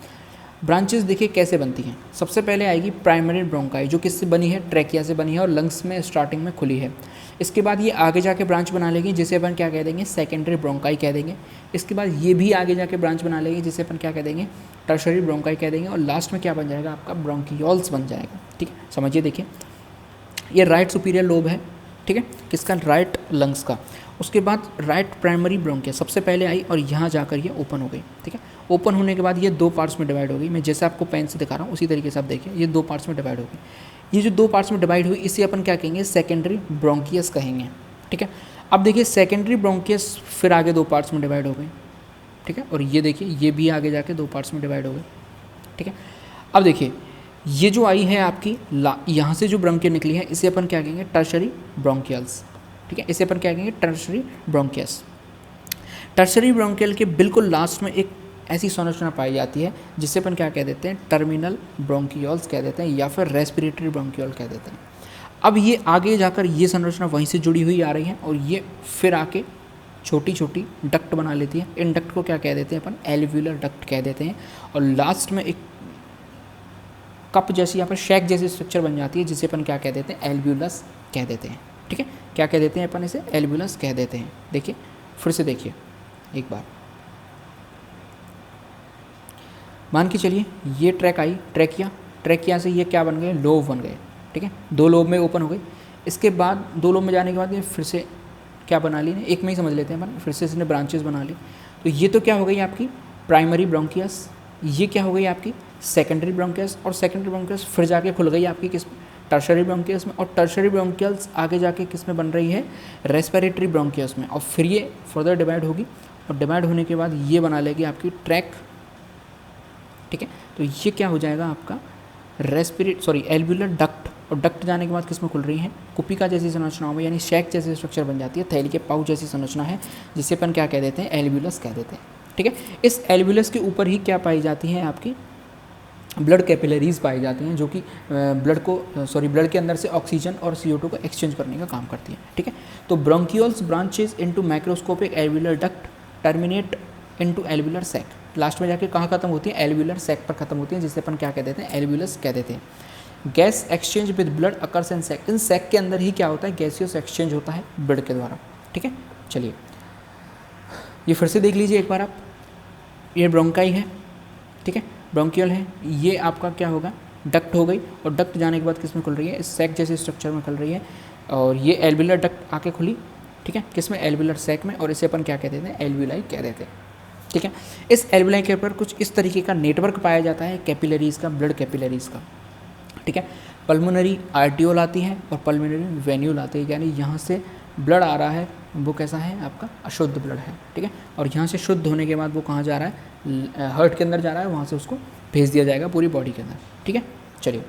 ब्रांचेस देखिए कैसे बनती हैं, सबसे पहले आएगी प्राइमरी ब्रोंकाई जो किससे बनी है, ट्रैकिया से बनी है और लंग्स में स्टार्टिंग में खुली है। इसके बाद ये आगे जाके ब्रांच बना लेगी जिसे अपन क्या कह देंगे, सेकेंडरी ब्रोंकाई कह देंगे। इसके बाद ये भी आगे जाके ब्रांच बना लेगी जिसे अपन क्या कह देंगे, टर्शरी ब्रोंकाई कह देंगे। और लास्ट में क्या बन जाएगा आपका, ब्रोंकियोल्स बन जाएगा। ठीक है, समझिए, देखिए ये राइट सुपीरियर लोब है, ठीक है, किसका, राइट लंग्स का। उसके बाद राइट प्राइमरी ब्रोंकिया सबसे पहले आई और यहाँ जाकर ये ओपन हो गई। ठीक है, ओपन होने के बाद ये दो पार्ट्स में डिवाइड हो गई। मैं जैसे आपको पेन से दिखा रहा हूँ उसी तरीके से आप देखिए, ये दो पार्ट्स में डिवाइड हो गई। ये जो दो पार्ट्स में डिवाइड हुई इसे अपन क्या कहेंगे, सेकेंडरी ब्रोंकियस कहेंगे। ठीक है, अब देखिए सेकेंडरी ब्रोंकियस फिर आगे दो पार्ट्स में डिवाइड हो गई। ठीक है, और ये देखिए ये भी आगे जाके दो पार्ट्स में डिवाइड हो गई। ठीक है, अब देखिए ये जो आई है आपकी यहाँ से जो ब्रोंकिया निकली है इसे अपन क्या कहेंगे, टर्शरी ब्रोंकियल्स। ठीक है, इसे अपन क्या कहेंगे, टर्शरी ब्रोंकियस। टर्शरी ब्रोंकियल के बिल्कुल लास्ट में एक ऐसी संरचना पाई जाती है जिसे अपन क्या कह देते हैं, टर्मिनल ब्रोंकियोल्स कह देते हैं या फिर रेस्पिरेटरी ब्रोंकियोल कह देते हैं। अब ये आगे जाकर ये संरचना वहीं से जुड़ी हुई आ रही है और ये फिर आके छोटी छोटी डक्ट बना लेती है। इन डक्ट को क्या कह देते हैं अपन, एल्व्यूलर डक्ट कह देते हैं। और लास्ट में एक कप जैसी यहाँ पर शैक जैसी स्ट्रक्चर बन जाती है जिसे अपन क्या कह देते हैं, एल्व्यूलस कह देते हैं। ठीक है, क्या कह देते हैं अपन इसे, एल्व्यूलस कह देते हैं। देखिए फिर से देखिए एक बार, मान के चलिए ये ट्रैक आई, ट्रैकिया से ये क्या बन गए, लोब बन गए। ठीक है, दो लोब में ओपन हो गई। इसके बाद दो लोब में जाने के बाद ये फिर से क्या बना ली, एक में ही समझ लेते हैं अपन, फिर से इसने ब्रांचेस बना ली। तो ये तो क्या हो गई आपकी प्राइमरी ब्रोंकियस, ये क्या हो गई आपकी सेकेंडरी ब्रोंकियस, और सेकेंडरी ब्रोंकियस फिर जाके खुल गई आपकी किस, टर्शरी ब्रोंकियस में। और टर्शरी ब्रोंकियल्स आगे जाके किस में बन रही है, रेस्पिरेटरी ब्रोंकियस में। और फिर ये फर्दर डिवाइड होगी और डिवाइड होने के बाद ये बना लेगी आपकी ट्रैक। ठीक है, तो ये क्या हो जाएगा आपका एल्व्यूलर डक्ट। और डक्ट जाने के बाद किस में खुल रही है, कुपिका जैसी संरचनाओं में, यानी शैक जैसी स्ट्रक्चर बन जाती है, थैली के पाउच जैसी संरचना है जिसे अपन क्या कह देते हैं, एल्व्यूलस कह देते हैं। ठीक है, इस एल्व्यूलस के ऊपर ही क्या पाई जाती है आपकी, ब्लड कैपिलरीज पाई जाती हैं जो कि ब्लड के अंदर से ऑक्सीजन और CO2 को एक्सचेंज करने का काम करती है। ठीक है, तो bronchioles branches into microscopic alveolar duct terminate into alveolar sac. Last में जाके कहाँ खत्म होती है, एल्व्यूलर सैक पर खत्म होती है जिसे अपन क्या कह देते हैं, एल्व्यूलस कह देते हैं। Gas exchange with blood occurs in sac, इन सैक के अंदर ही क्या होता है, गैसियस एक्सचेंज होता है ब्लड के द्वारा। ठीक है, चलिए ये फिर से देख लीजिए एक बार आप, ये ब्रोंकाई है, ठीक है, ब्रोंकियल है, ये आपका क्या होगा, डक्ट हो गई। और डक्ट जाने के बाद किस में खुल रही है, इस सैक जैसे स्ट्रक्चर में खुल रही है। और ये एल्व्यूलर डक्ट आके खुली, ठीक है, किस में, एल्व्यूलर सैक में। और इसे अपन क्या कह देते हैं, एल्व्यूलाई कह देते हैं। ठीक है, इस एल्व्यूलाई के ऊपर कुछ इस तरीके का नेटवर्क पाया जाता है कैपिलरीज का, ब्लड कैपिलरीज का। ठीक है, पल्मोनरी आर्टियोल आती है और पल्मोनरी वेन्यूल आती है, यानी यहाँ से ब्लड आ रहा है वो कैसा है आपका, अशुद्ध ब्लड है। ठीक है, और यहाँ से शुद्ध होने के बाद वो कहाँ जा रहा है, हार्ट के अंदर जा रहा है, वहाँ से उसको भेज दिया जाएगा पूरी बॉडी के अंदर। ठीक है, चलिए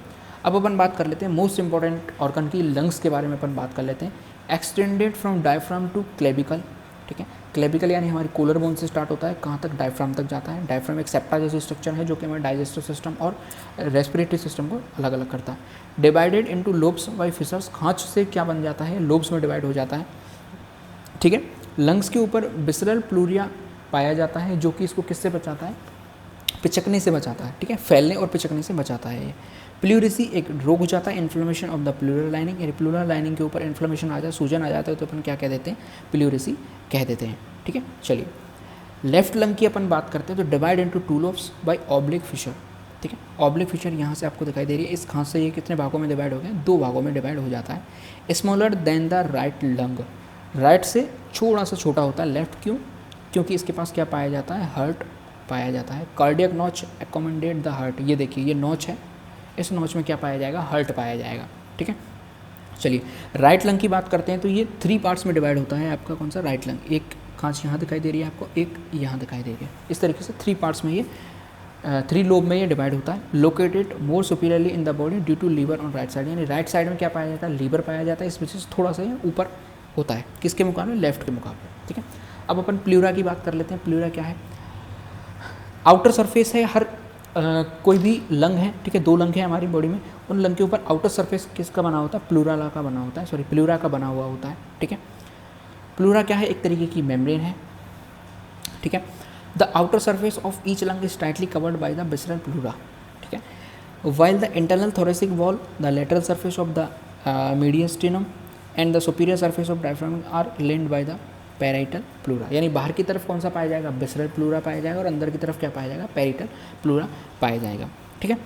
अब अपन बात कर लेते हैं मोस्ट इंपॉर्टेंट ऑर्गन की, लंग्स के बारे में अपन बात कर लेते हैं। Extended from diaphragm to clavicle. ठीक है, क्लेबिकल यानी हमारी कोलर बोन से स्टार्ट होता है, कहाँ तक, डायफ्राम तक जाता है। डायफ्राम एक सेप्टा जैसी स्ट्रक्चर है जो कि हमारे डाइजेस्टिव सिस्टम और रेस्पिरेटरी सिस्टम को अलग अलग करता है। Divided into lobes by fissures, खांच से क्या बन जाता है, लोब्स में डिवाइड हो जाता है। ठीक है, लंग्स के ऊपर विसरल प्लूरिया पाया जाता है जो कि इसको किससे बचाता है, पिचकने से बचाता है। ठीक है, फैलने और पिचकने से बचाता है ये। प्लूरेसी एक रोग हो जाता है, inflammation of the pleural lining, यानी प्लूरल लाइनिंग के ऊपर इन्फ्लेमेशन आ जाए, सूजन आ जाता है तो अपन क्या कह देते हैं, प्लूरेसी कह देते हैं। ठीक है, चलिए लेफ्ट लंग की अपन बात करते हैं तो divide into two lobes by oblique fissure, ठीक है। ऑब्लिक फिशर यहाँ से आपको दिखाई दे रही है, इस खांच से ये कितने भागों में डिवाइड हो गया, 2 भागों में डिवाइड हो जाता है। Smaller than the right lung, right से थोड़ा सा छोटा होता है, लेफ्ट क्यों, क्योंकि इसके पास क्या पाया जाता है, हार्ट पाया जाता है। Cardiac notch accommodate the heart, ये देखिए ये नॉच है, इस नॉच में क्या पाया जाएगा, हार्ट पाया जाएगा, ठीक है। चलिए राइट लंग की बात करते हैं तो ये 3 पार्ट्स में डिवाइड होता है आपका कौन सा, राइट लंग। एक खांच यहाँ दिखाई दे रही है आपको, एक यहाँ दिखाई दे रही है, इस तरीके से 3 पार्ट्स में ये 3 लोब में ये डिवाइड होता है। Located more superiorly in the body due to liver on right side, यानी राइट साइड में क्या पाया जाता है, लीवर पाया जाता है, इस वजह से थोड़ा सा ये ऊपर होता है, किसके मुकाबले, लेफ्ट के मुकाबले, ठीक है। अब अपन प्लूरा की बात कर लेते हैं। प्लूरा क्या है, आउटर सरफेस है हर कोई भी लंग है, ठीक है, 2 लंग है हमारी बॉडी में, उन लंग के ऊपर आउटर सरफेस किसका बना होता है, प्लूरा का बना होता है, सॉरी प्लूरा का बना हुआ होता है, ठीक है। प्लूरा क्या है, एक तरीके की मेम्ब्रेन है, ठीक है। The outer surface of each lung is tightly covered by the visceral pleura, ठीक है। While the internal thoracic wall, the lateral surface of the mediastinum and the superior surface of diaphragm are linked by the parietal pleura, यानी बाहर की तरफ कौन सा पाया जाएगा, विसरल प्लूरा पाया जाएगा, और अंदर की तरफ क्या पाया जाएगा, पैराइटल प्लूरा पाया जाएगा, ठीक है।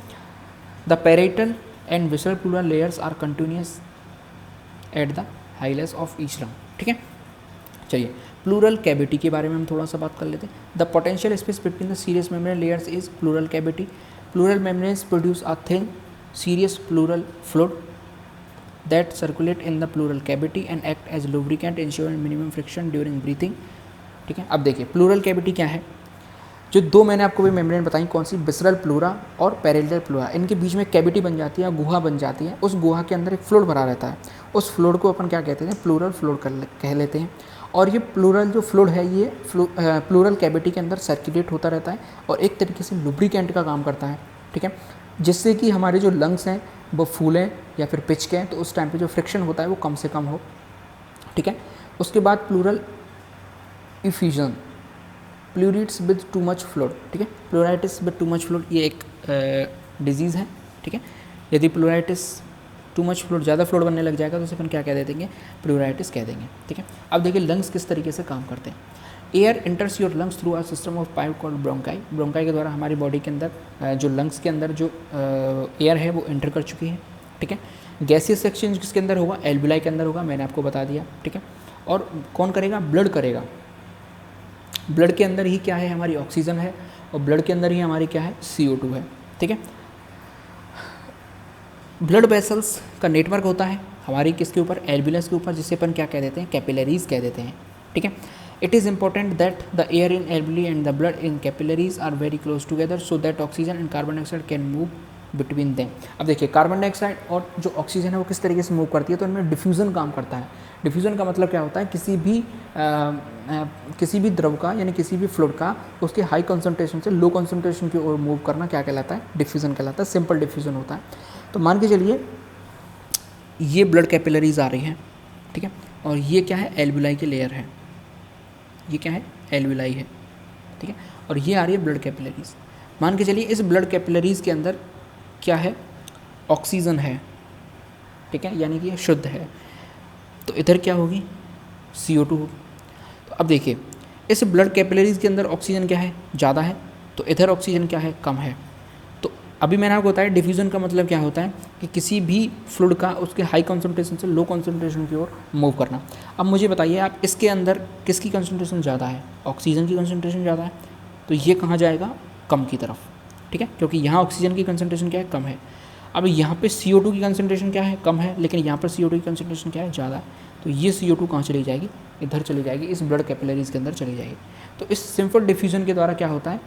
The parietal and visceral pleura layers are continuous at the hilus of each lung, ठीक है। चलिए प्लूरल कैविटी के बारे में हम थोड़ा सा बात कर लेते हैं। The potential space between the serous membrane layers is pleural cavity. Pleural membranes produce a thin serous pleural fluid that circulate in the pleural cavity and act as lubricant ensuring minimum friction during breathing, ठीक है। अब देखिए pleural cavity क्या है, जो 2 मैंने आपको भी मेम्ब्रेन बताई, कौन सी, विसरल प्लूरा और पैराइटल प्लूरा, इनके बीच में कैविटी बन जाती है, गुहा बन जाती है, उस गुहा के अंदर एक फ्लूइड भरा रहता है, उस फ्लूइड को अपन क्या कहते हैं, प्लूरल फ्लूइड कह लेते हैं। और ये प्लूरल जो फ्लूइड है ये प्लूरल कैविटी के अंदर सर्कुलेट होता रहता है और एक तरीके से लुब्रिकेंट का काम करता है, ठीक है, जिससे कि हमारे जो लंग्स हैं वो फूलें या फिर पिच के हैं, तो उस टाइम पे जो फ्रिक्शन होता है वो कम से कम हो, ठीक है। उसके बाद pleural effusion, pleuritis with too much fluid, ठीक है, pleuritis with too much fluid, ये एक डिजीज़ है, ठीक है। यदि प्लूराइटिस टू मच फ्लूइड, ज़्यादा फ्लूइड बनने लग जाएगा तो उसे अपन क्या कह देंगे, प्लूराइटिस कह देंगे, ठीक है। अब देखिए लंग्स किस तरीके से काम करते हैं। Air इंटर्स your lungs through a system of pipe called bronchi, bronchi के द्वारा हमारी बॉडी के अंदर जो लंग्स के अंदर जो एयर है वो एंटर कर चुकी है, ठीक है। गैसियस सेक्शन किसके अंदर होगा, एल्विलाई के अंदर होगा, मैंने आपको बता दिया, ठीक है। और कौन करेगा, ब्लड करेगा, ब्लड के अंदर ही क्या है, हमारी ऑक्सीजन है, और ब्लड के अंदर ही हमारी क्या है, CO2 है, ठीक है। ब्लड वेसल्स का नेटवर्क होता है हमारी किसके ऊपर, एल्वियस के ऊपर, जिसे अपन क्या कह देते हैं, कैपिलरीज कह देते हैं, ठीक है। It is important that the air in alveoli and the blood in capillaries are very close together so that oxygen and carbon dioxide can move between them. अब देखिए कार्बन डाइऑक्साइड और जो ऑक्सीजन है वो किस तरीके से मूव करती है, तो इनमें डिफ्यूज़न काम करता है। डिफ्यूज़न का मतलब क्या होता है, किसी भी द्रव का यानी किसी भी फ्लूइड का उसके हाई कंसंट्रेशन से लो कंसंट्रेशन की ओर मूव करना क्या कहलाता है, डिफ्यूज़न कहलाता है, सिंपल डिफ्यूज़न होता है। तो मान के चलिए ये ब्लड कैपिलरीज आ रही हैं, ठीक है, और ये क्या है, एल्विलाई की लेयर है, ये क्या है, एल्विलाई है, ठीक है, और ये आ रही है ब्लड कैपिलरीज। मान के चलिए इस ब्लड कैपिलरीज के अंदर क्या है, ऑक्सीजन है, ठीक है, यानी कि ये शुद्ध है, तो इधर क्या होगी, CO2 होगी। तो अब देखिए इस ब्लड कैपिलरीज के अंदर ऑक्सीजन क्या है, ज़्यादा है, तो इधर ऑक्सीजन क्या है, कम है। तो अभी मैंने आपको बताया डिफ्यूज़न का मतलब क्या होता है कि किसी भी फ्लूइड का उसके हाई कंसंट्रेशन से लो कंसंट्रेशन की ओर मूव करना। अब मुझे बताइए आप इसके अंदर किसकी कंसंट्रेशन ज़्यादा है, ऑक्सीजन की कंसंट्रेशन ज़्यादा है, तो ये कहाँ जाएगा, कम की तरफ, ठीक है, क्योंकि यहाँ ऑक्सीजन की कंसंट्रेशन क्या है, कम है। अब यहाँ पे CO2 की कंसंट्रेशन क्या है, कम है, लेकिन यहाँ पर CO2 की कंसंट्रेशन क्या है, ज़्यादा है, तो ये CO2 कहाँ चली जाएगी, इधर चली जाएगी, इस ब्लड कैपिलरीज के अंदर चली जाएगी। तो इस सिंपल डिफ्यूज़न के द्वारा क्या होता है,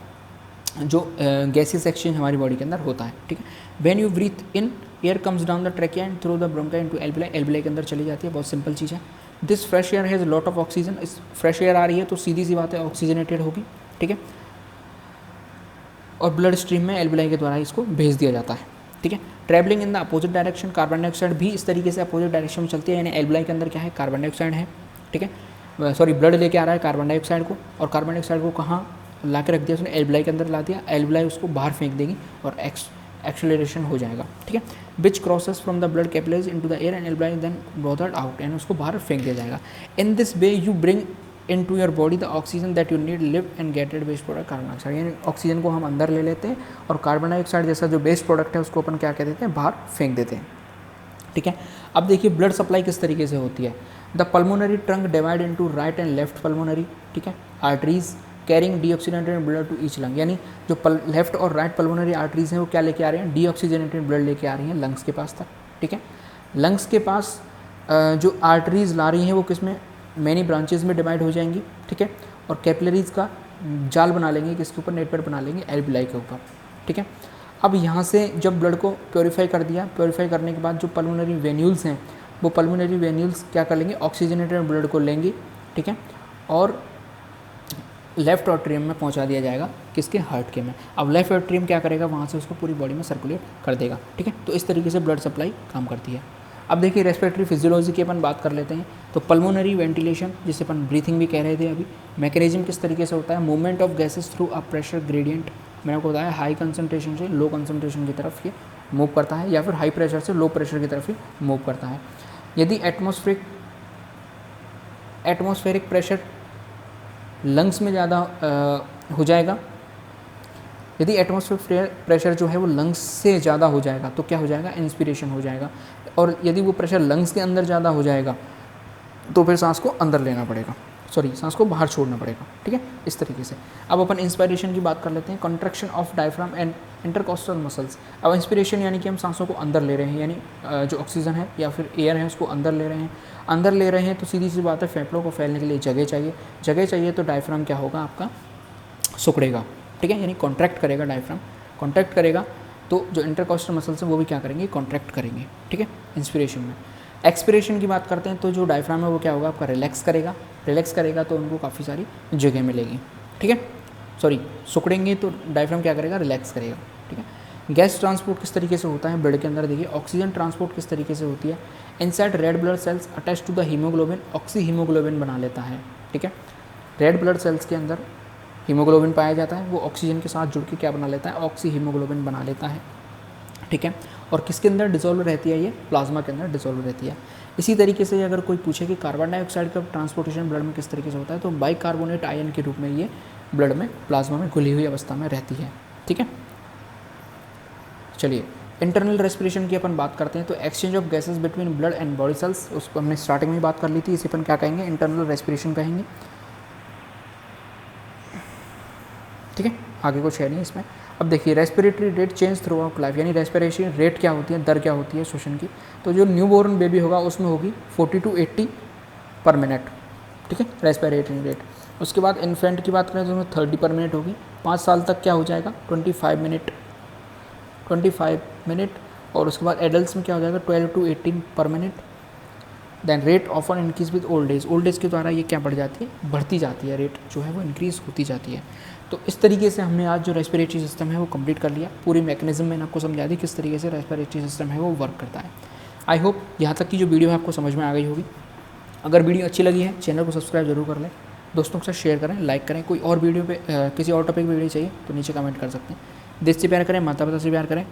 जो गैसियस एक्सचेंज हमारी बॉडी के अंदर होता है, ठीक है। When you breathe in air comes down the trachea and through the bronchi into alveoli, alveoli के अंदर चली जाती है, बहुत सिंपल चीज़ है। This fresh air has lot of oxygen, इस फ्रेश एयर आ रही है तो सीधी सी बात है ऑक्सीजनेटेड होगी, ठीक है, और ब्लड स्ट्रीम में एल्विलाई के द्वारा इसको भेज दिया जाता है, ठीक है। Travelling in the opposite direction, carbon dioxide भी इस तरीके से अपोजिट डायरेक्शन में चलती है, यानी एल्विलाई के अंदर क्या है, कार्बन डाइऑक्साइड है, ठीक है, सॉरी ब्लड लेके आ रहा है कार्बन डाइऑक्साइड को, और कार्बन डाइऑक्साइड को कहाँ ला के रख दिया उसने, एल्विलाई के अंदर ला दिया, एल्विलाई उसको बाहर फेंक देगी और एक्सेलरेशन हो जाएगा, ठीक है। Which crosses from the blood capillaries into the air and alveoli then breathed out, यानी उसको बाहर फेंक दिया जाएगा। In this way you bring into your body the oxygen that you need live and get rid waste product carbon dioxide, यानी oxygen को हम अंदर ले लेते हैं और कार्बन डाइऑक्साइड जैसा जो वेस्ट प्रोडक्ट है उसको अपन क्या कह देते हैं, बाहर फेंक देते हैं। ठीक है, अब देखिए ब्लड सप्लाई किस तरीके से होती है। The pulmonary trunk divide into right and left pulmonary, ठीक है, arteries carrying deoxygenated blood to each lung, यानी जो लेफ्ट और राइट पल्मोनरी आर्टरीज हैं वो क्या लेके आ रहे हैं, डीऑक्सीजनेटेड ब्लड लेके आ रही हैं लंग्स के पास तक। ठीक है, लंग्स के पास जो आर्टरीज ला रही हैं वो किसमें, मैनी ब्रांचेज में डिवाइड हो जाएंगी। ठीक है, और कैपिलरीज का जाल बना लेंगे, किसके ऊपर, नेटवर्क बना लेंगे एल्विलाई के ऊपर। ठीक है, अब यहाँ से जब ब्लड को प्योरीफाई कर दिया, प्योरीफाई करने के बाद जो पल्मोनरी वेन्यूल्स हैं वो पल्मोनरी वेन्यूल्स क्या कर लेंगे, ऑक्सीजनेटेड ब्लड को लेंगे। ठीक है, और लेफ्ट एट्रियम में पहुंचा दिया जाएगा, किसके, हार्ट के में। अब लेफ्ट एट्रियम क्या करेगा, वहाँ से उसको पूरी बॉडी में सर्कुलेट कर देगा। ठीक है, तो इस तरीके से ब्लड सप्लाई काम करती है। अब देखिए रेस्पिरेटरी फिजियोलॉजी की अपन बात कर लेते हैं। तो पल्मोनरी वेंटिलेशन, जिसे अपन ब्रीथिंग भी कह रहे थे अभी, मैकेनिज्म किस तरीके से होता है, movement of gases through a pressure gradient, मैंने आपको बताया हाई कंसनट्रेशन से लो कंसनट्रेशन की तरफ ये मूव करता है, या फिर हाई प्रेशर से लो प्रेशर की तरफ ये मूव करता है। यदि एटमॉस्फेरिक प्रेशर लंग्स में ज़्यादा हो जाएगा, यदि एटमॉस्फेरिक प्रेशर जो है वो लंग्स से ज़्यादा हो जाएगा तो क्या हो जाएगा, इंस्पिरेशन हो जाएगा। और यदि वो प्रेशर लंग्स के अंदर ज़्यादा हो जाएगा तो फिर सांस को अंदर लेना पड़ेगा, सांस को बाहर छोड़ना पड़ेगा। ठीक है, इस तरीके से। अब अपन इंस्पिरेशन की बात कर लेते हैं, contraction of diaphragm and intercostal muscles. अब इंस्पिरेशन यानी कि हम सांसों को अंदर ले रहे हैं, यानी जो ऑक्सीजन है या फिर एयर है उसको अंदर ले रहे हैं, तो सीधी सी बात है फेफड़ों को फैलने के लिए जगह चाहिए, तो डायफ्राम क्या होगा, आपका सिकुड़ेगा। ठीक है, यानी कॉन्ट्रैक्ट करेगा, डायफ्राम कॉन्ट्रैक्ट करेगा, तो जो इंटरकोस्टल मसल्स हैं वो भी क्या करेंगे, कॉन्ट्रैक्ट करेंगे। ठीक है, इंस्पिरेशन में। एक्सपिरेशन की बात करते हैं तो जो डायफ्राम है वो क्या होगा, आपका रिलैक्स करेगा तो उनको काफ़ी सारी जगह मिलेगी। ठीक है, सिकुड़ेंगे तो डायफ्राम क्या करेगा, रिलैक्स करेगा। ठीक है, गैस ट्रांसपोर्ट किस तरीके से होता है ब्लड के अंदर, देखिए ऑक्सीजन ट्रांसपोर्ट किस तरीके से होती है, inside red blood cells attach to the haemoglobin, oxy haemoglobin बना लेता है। ठीक है, रेड ब्लड सेल्स के अंदर हीमोग्लोबिन पाया जाता है, वो ऑक्सीजन के साथ जुड़ के क्या बना लेता है, ऑक्सी हीमोग्लोबिन बना लेता है। ठीक है, और किसके अंदर डिसॉल्व रहती है, ये प्लाज्मा के अंदर डिसॉल्व रहती है। इसी तरीके से अगर कोई पूछे कि कार्बन डाइऑक्साइड का ट्रांसपोर्टेशन ब्लड में किस तरीके से होता है, तो बाइकार्बोनेट आयन के रूप में ये ब्लड में प्लाज्मा में घुली हुई अवस्था में रहती है। ठीक है, चलिए इंटरनल रेस्पिरेशन की अपन बात करते हैं। तो exchange of gases between blood and body cells, उसको हमने स्टार्टिंग में बात कर ली थी, इसे अपन क्या कहेंगे, इंटरनल रेस्पिरेशन कहेंगे। ठीक है, आगे कुछ है नहीं इसमें। अब देखिए respiratory rate change through out life, यानी रेस्पिरेशन रेट क्या होती है, दर क्या होती है श्वसन की, तो जो न्यू बॉर्न बेबी होगा उसमें होगी 40 to 80 पर मिनट। ठीक है, रेस्पिरेटरी रेट। उसके बाद इन्फेंट की बात करें तो उसमें 30 पर मिनट होगी। 5 साल तक क्या हो जाएगा, 25 मिनट। और उसके बाद एडल्ट में क्या हो जाएगा, 12 to 18 per minute. Then rate often increase with old age के द्वारा ये क्या बढ़ जाती है, बढ़ती जाती है, रेट जो है वो इंक्रीज़ होती जाती है। तो इस तरीके से हमने आज जो रेस्पिरेटरी सिस्टम है वो कंप्लीट कर लिया। पूरी मैकेनिज्म मैंने आपको समझा दी किस तरीके से रेस्पिरेटरी सिस्टम है वो वर्क करता है। आई होप यहाँ तक की जो वीडियो है आपको समझ में आ गई होगी। अगर वीडियो अच्छी लगी है चैनल को सब्सक्राइब जरूर कर लें, दोस्तों के साथ शेयर करें, लाइक करें। कोई और वीडियो पे किसी और टॉपिक वीडियो चाहिए तो नीचे कमेंट कर सकते हैं। देश से प्यार करें, माता पिता से प्यार करें।